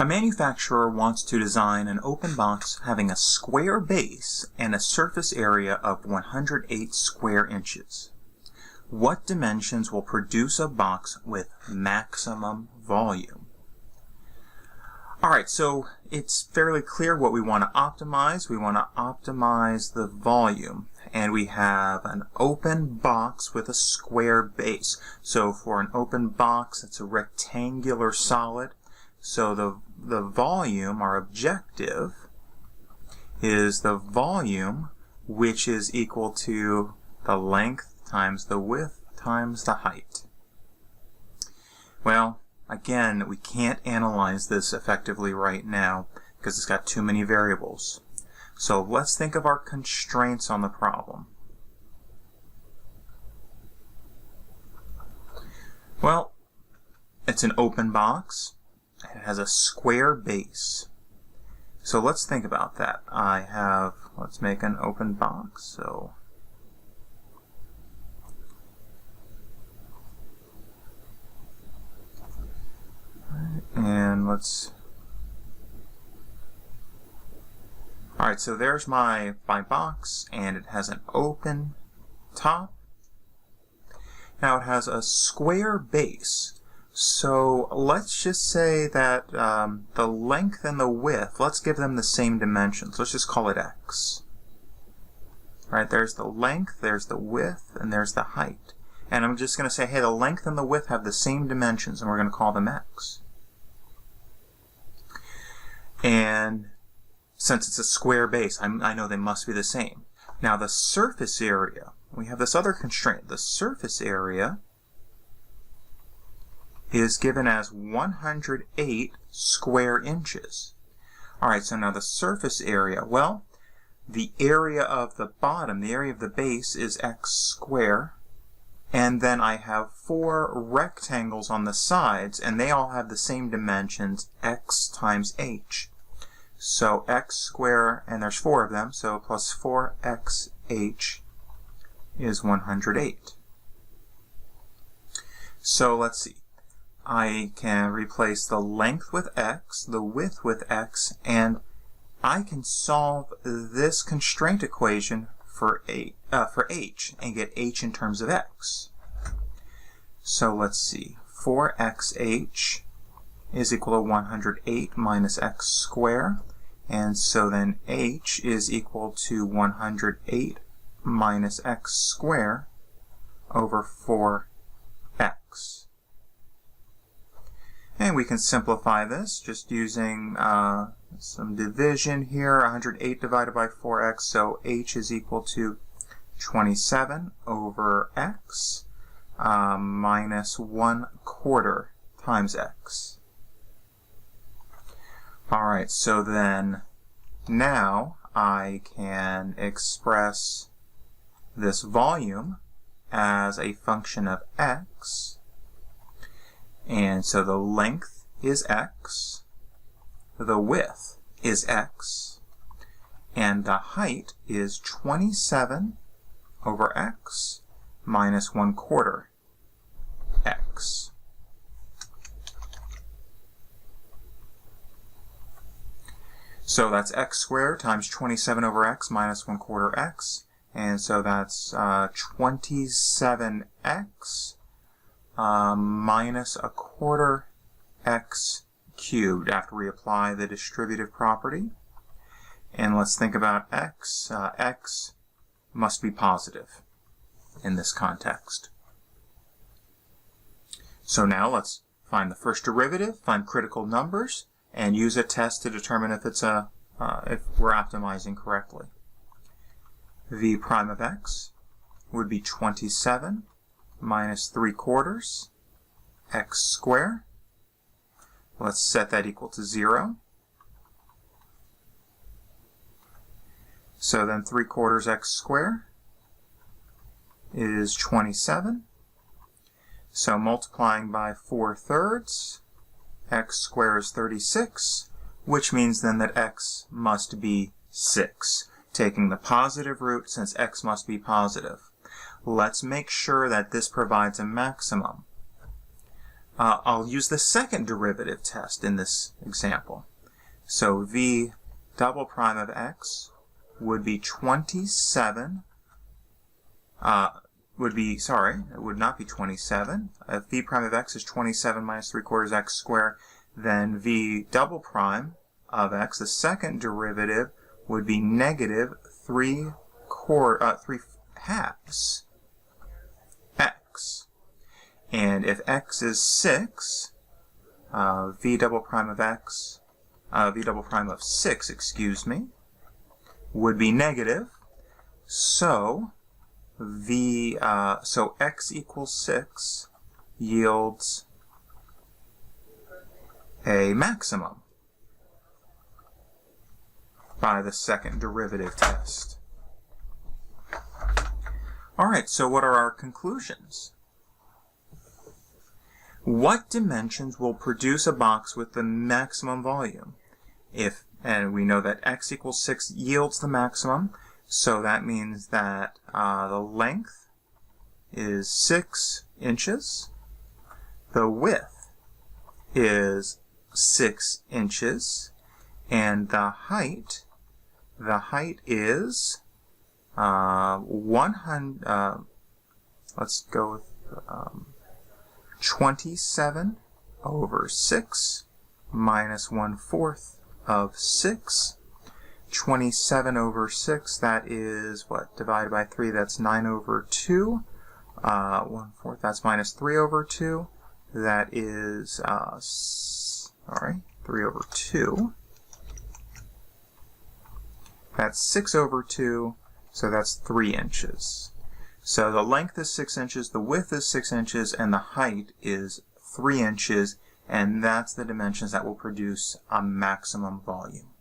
A manufacturer wants to design an open box having a square base and a surface area of 108 square inches. What dimensions will produce a box with maximum volume? Alright, so it's fairly clear what we want to optimize. We want to optimize the volume. And we have an open box with a square base. So for an open box, it's a rectangular solid. So the volume, our objective, is the volume which is equal to the length times the width times the height. Well, again, we can't analyze this effectively right now because it's got too many variables. So let's think of our constraints on the problem. Well, it's an open box. It has a square base. So let's think about that. Let's make an open box. Alright, so there's my box, and it has an open top. Now it has a square base. So let's just say that the length and the width, let's give them the same dimensions. Let's just call it x. Alright, there's the length, there's the width, and there's the height. And I'm just going to say, hey, the length and the width have the same dimensions, and we're going to call them x. And since it's a square base, I know they must be the same. Now the surface area, we have this other constraint. The surface area is given as 108 square inches. Alright, so now the surface area, well, the area of the bottom, the area of the base is x squared, and then I have 4 rectangles on the sides, and they all have the same dimensions, x times h. So x squared, and there's 4 of them, so plus 4xh is 108. So let's see. I can replace the length with x, the width with x, and I can solve this constraint equation for h and get h in terms of x. So let's see. 4xh is equal to 108 minus x squared. And so then h is equal to 108 minus x squared over 4x. And we can simplify this just using some division here. 108 divided by 4x, so h is equal to 27 over x minus 1/4 times x. Alright, so then now I can express this volume as a function of x. And so the length is x, the width is x, and the height is 27 over x minus 1/4 x. So that's x squared times 27 over x minus 1/4 x. And so that's 27x minus 1/4 x cubed after we apply the distributive property. And let's think about x. X must be positive in this context. So now let's find the first derivative, find critical numbers, and use a test to determine if it's if we're optimizing correctly. V prime of x would be 27 minus 3/4 x squared. Let's set that equal to 0. So then 3/4 x squared is 27. So multiplying by 4/3, x squared is 36, which means then that x must be 6, taking the positive root since x must be positive. Let's make sure that this provides a maximum. I'll use the second derivative test in this example. So v double prime of x would be 27, it would not be 27. If v prime of x is 27 minus 3/4 x squared, then v double prime of x, the second derivative, would be negative 3 halves x. And if x is 6, v double prime of 6, excuse me, would be negative. So x equals 6 yields a maximum by the second derivative test. All right, so what are our conclusions? What dimensions will produce a box with the maximum volume? And we know that x equals 6 yields the maximum, so that means that the length is 6 inches, the width is 6 inches, and the height is 100. Let's go with 27 over 6 minus 1/4 of 6. 27 over 6, that is what? Divided by 3, that's 9 over 2. 1/4, that's minus 3 over 2. That is, 3 over 2. That's 6 over 2, so that's 3 inches. So the length is 6 inches, the width is 6 inches, and the height is 3 inches, and that's the dimensions that will produce a maximum volume.